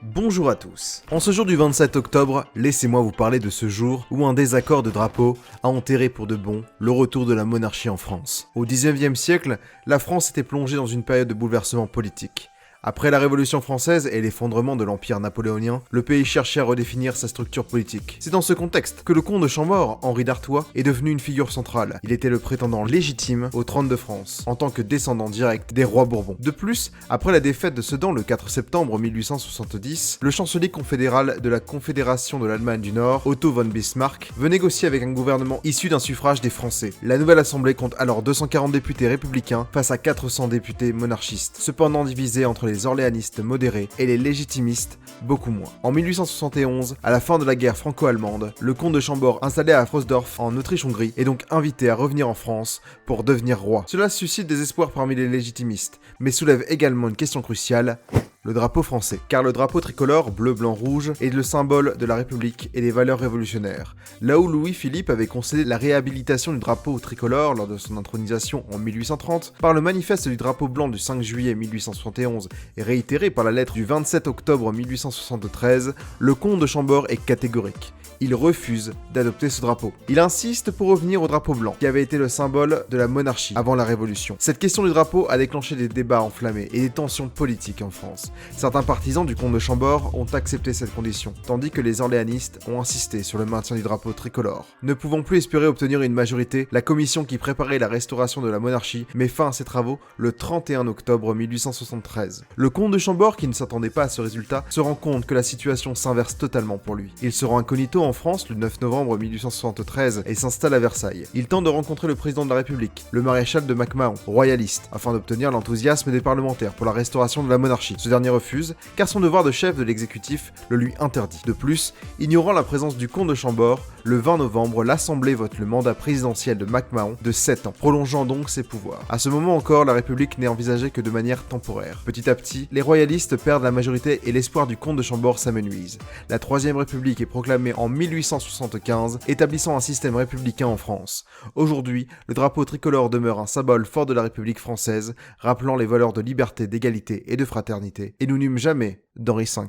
Bonjour à tous. En ce jour du 27 octobre, laissez-moi vous parler de ce jour où un désaccord de drapeau a enterré pour de bon le retour de la monarchie en France. Au 19e siècle, la France était plongée dans une période de bouleversement politique. Après la Révolution française et l'effondrement de l'Empire napoléonien, le pays cherchait à redéfinir sa structure politique. C'est dans ce contexte que le comte de Chambord, Henri d'Artois, est devenu une figure centrale. Il était le prétendant légitime au trône de France, en tant que descendant direct des rois Bourbons. De plus, après la défaite de Sedan le 4 septembre 1870, le chancelier confédéral de la Confédération de l'Allemagne du Nord, Otto von Bismarck, veut négocier avec un gouvernement issu d'un suffrage des Français. La nouvelle assemblée compte alors 240 députés républicains face à 400 députés monarchistes, cependant divisés entre les orléanistes modérés et les légitimistes beaucoup moins. En 1871, à la fin de la guerre franco-allemande, le comte de Chambord, installé à Frosdorf en Autriche-Hongrie, est donc invité à revenir en France pour devenir roi. Cela suscite des espoirs parmi les légitimistes, mais soulève également une question cruciale: le drapeau français. Car le drapeau tricolore, bleu, blanc, rouge, est le symbole de la République et des valeurs révolutionnaires. Là où Louis-Philippe avait concédé la réhabilitation du drapeau tricolore lors de son intronisation en 1830, par le manifeste du drapeau blanc du 5 juillet 1871 et réitéré par la lettre du 27 octobre 1873, le comte de Chambord est catégorique. Il refuse d'adopter ce drapeau. Il insiste pour revenir au drapeau blanc, qui avait été le symbole de la monarchie avant la Révolution. Cette question du drapeau a déclenché des débats enflammés et des tensions politiques en France. Certains partisans du comte de Chambord ont accepté cette condition, tandis que les orléanistes ont insisté sur le maintien du drapeau tricolore. Ne pouvant plus espérer obtenir une majorité, la commission qui préparait la restauration de la monarchie met fin à ses travaux le 31 octobre 1873. Le comte de Chambord, qui ne s'attendait pas à ce résultat, se rend compte que la situation s'inverse totalement pour lui. Il se rend incognito en France le 9 novembre 1873 et s'installe à Versailles. Il tente de rencontrer le président de la République, le maréchal de Mac-Mahon, royaliste, afin d'obtenir l'enthousiasme des parlementaires pour la restauration de la monarchie. Ce dernier refuse, car son devoir de chef de l'exécutif le lui interdit. De plus, ignorant la présence du comte de Chambord, le 20 novembre, l'Assemblée vote le mandat présidentiel de Mac-Mahon de 7 ans, prolongeant donc ses pouvoirs. À ce moment encore, la République n'est envisagée que de manière temporaire. Petit à petit, les royalistes perdent la majorité et l'espoir du comte de Chambord s'amenuise. La Troisième République est proclamée en 1875, établissant un système républicain en France. Aujourd'hui, le drapeau tricolore demeure un symbole fort de la République française, rappelant les valeurs de liberté, d'égalité et de fraternité, et nous n'eûmes jamais d'Henri V.